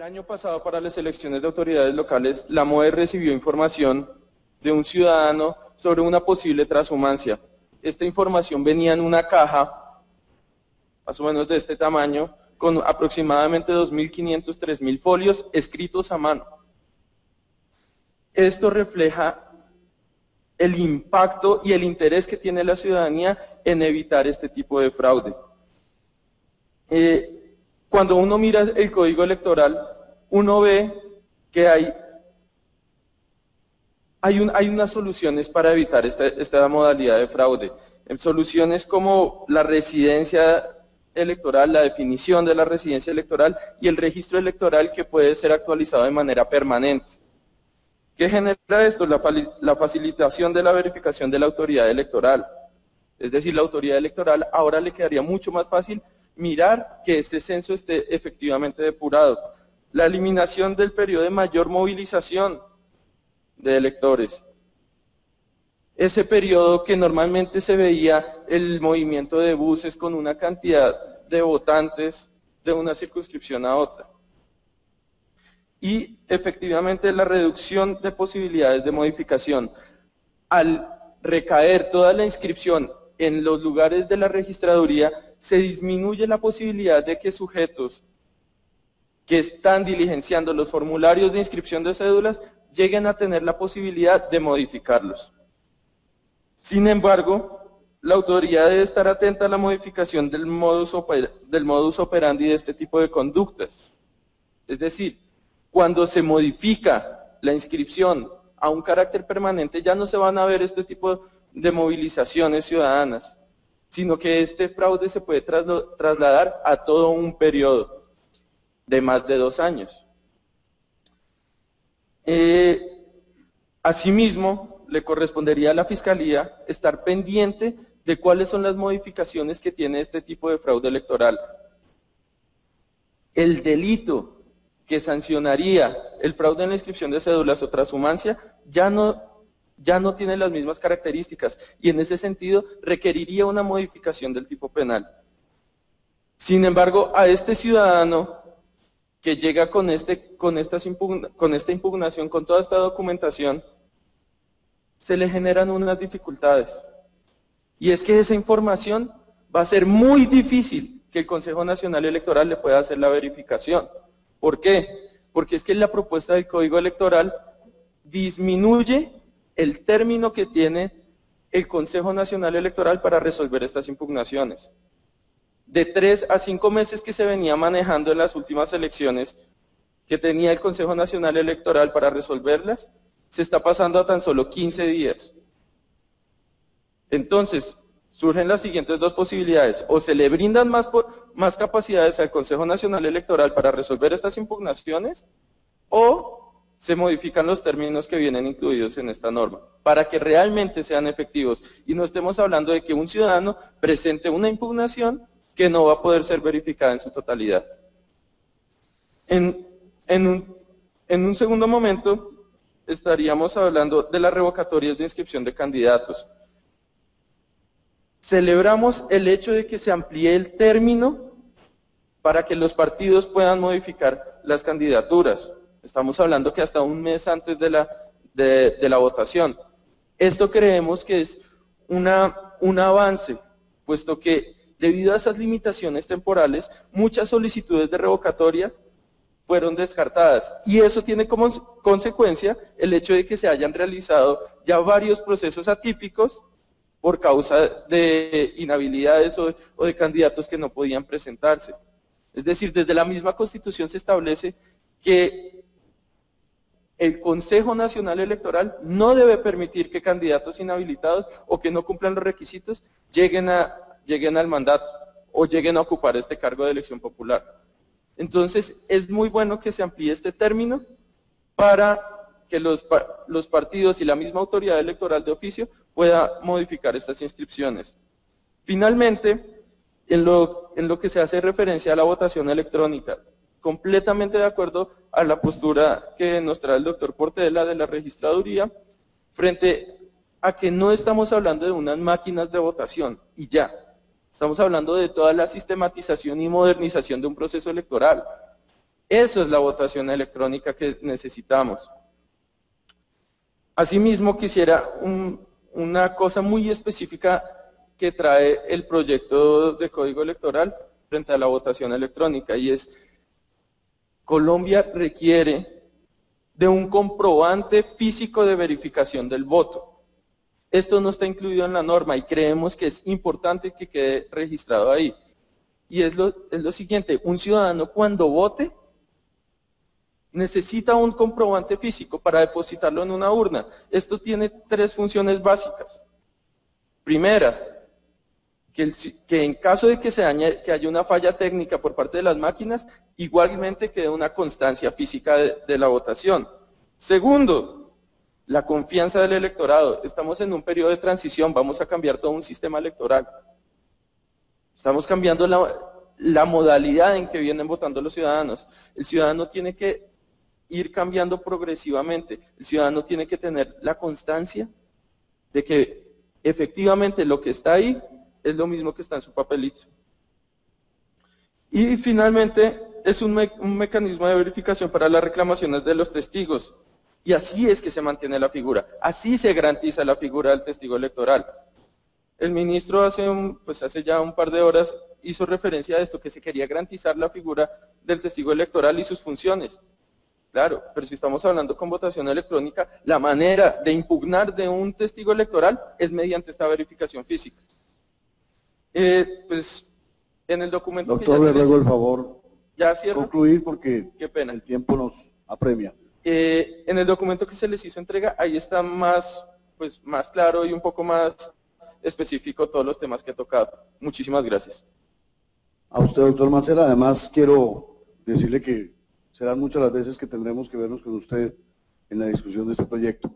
año pasado, para las elecciones de autoridades locales, la MOE recibió información de un ciudadano sobre una posible transhumancia. Esta información venía en una caja, más o menos de este tamaño, con aproximadamente 2.500, 3.000 folios escritos a mano. Esto refleja el impacto y el interés que tiene la ciudadanía en evitar este tipo de fraude. Cuando uno mira el código electoral, uno ve que hay unas soluciones para evitar esta modalidad de fraude. Soluciones como la residencia electoral, la definición de la residencia electoral y el registro electoral, que puede ser actualizado de manera permanente. ¿Qué genera esto? La facilitación de la verificación de la autoridad electoral. Es decir, la autoridad electoral ahora le quedaría mucho más fácil mirar que este censo esté efectivamente depurado. La eliminación del periodo de mayor movilización de electores. Ese periodo que normalmente se veía el movimiento de buses con una cantidad de votantes de una circunscripción a otra. Y efectivamente la reducción de posibilidades de modificación. Al recaer toda la inscripción en los lugares de la registraduría, se disminuye la posibilidad de que sujetos que están diligenciando los formularios de inscripción de cédulas lleguen a tener la posibilidad de modificarlos. Sin embargo, la autoridad debe estar atenta a la modificación del modus operandi de este tipo de conductas. Es decir, cuando se modifica la inscripción a un carácter permanente, ya no se van a ver este tipo de movilizaciones ciudadanas, sino que este fraude se puede trasladar a todo un periodo de más de 2 años. Asimismo, le correspondería a la Fiscalía estar pendiente de cuáles son las modificaciones que tiene este tipo de fraude electoral. El delito que sancionaría el fraude en la inscripción de cédulas o transhumancia ya no tiene las mismas características y en ese sentido requeriría una modificación del tipo penal. Sin embargo, a este ciudadano que llega con esta impugnación, con toda esta documentación, se le generan unas dificultades. Y es que esa información va a ser muy difícil que el Consejo Nacional Electoral le pueda hacer la verificación. ¿Por qué? Porque es que la propuesta del Código Electoral disminuye el término que tiene el Consejo Nacional Electoral para resolver estas impugnaciones. De 3 a 5 meses que se venía manejando en las últimas elecciones que tenía el Consejo Nacional Electoral para resolverlas, se está pasando a tan solo 15 días. Entonces, surgen las siguientes dos posibilidades: o se le brindan más capacidades al Consejo Nacional Electoral para resolver estas impugnaciones, o se modifican los términos que vienen incluidos en esta norma, para que realmente sean efectivos, y no estemos hablando de que un ciudadano presente una impugnación que no va a poder ser verificada en su totalidad. En un segundo momento, estaríamos hablando de las revocatorias de inscripción de candidatos. Celebramos el hecho de que se amplíe el término para que los partidos puedan modificar las candidaturas. Estamos hablando que hasta un mes antes de la votación. Esto creemos que es un avance, puesto que debido a esas limitaciones temporales, muchas solicitudes de revocatoria fueron descartadas. Y eso tiene como consecuencia el hecho de que se hayan realizado ya varios procesos atípicos por causa de inhabilidades o de candidatos que no podían presentarse. Es decir, desde la misma Constitución se establece que el Consejo Nacional Electoral no debe permitir que candidatos inhabilitados o que no cumplan los requisitos lleguen al mandato o lleguen a ocupar este cargo de elección popular. Entonces, es muy bueno que se amplíe este término para que los partidos y la misma autoridad electoral de oficio pueda modificar estas inscripciones. Finalmente, en lo que se hace referencia a la votación electrónica, completamente de acuerdo a la postura que nos trae el doctor Portela de la registraduría, frente a que no estamos hablando de unas máquinas de votación y ya. Estamos hablando de toda la sistematización y modernización de un proceso electoral. Eso es la votación electrónica que necesitamos. Asimismo, quisiera una cosa muy específica que trae el proyecto de código electoral frente a la votación electrónica, y es: Colombia requiere de un comprobante físico de verificación del voto. Esto no está incluido en la norma y creemos que es importante que quede registrado ahí. Y es lo siguiente: un ciudadano cuando vote necesita un comprobante físico para depositarlo en una urna. Esto tiene 3 funciones básicas. Primera, que en caso de que haya una falla técnica por parte de las máquinas, igualmente quede una constancia física de la votación. Segundo, la confianza del electorado. Estamos en un periodo de transición, vamos a cambiar todo un sistema electoral. Estamos cambiando la modalidad en que vienen votando los ciudadanos. El ciudadano tiene que ir cambiando progresivamente. El ciudadano tiene que tener la constancia de que efectivamente lo que está ahí es lo mismo que está en su papelito. Y finalmente es un mecanismo de verificación para las reclamaciones de los testigos. Y así es que se mantiene la figura, así se garantiza la figura del testigo electoral. El ministro hace ya un par de horas hizo referencia a esto, que se quería garantizar la figura del testigo electoral y sus funciones. Claro, pero si estamos hablando con votación electrónica, la manera de impugnar de un testigo electoral es mediante esta verificación física. Pues en el documento Doctor, que ya le ruego el favor ¿ya cierro? concluir porque Qué pena. el tiempo nos apremia. En el documento que se les hizo entrega, ahí está más claro y un poco más específico todos los temas que he tocado. Muchísimas gracias. A usted, doctor Mancera, además quiero decirle que serán muchas las veces que tendremos que vernos con usted en la discusión de este proyecto.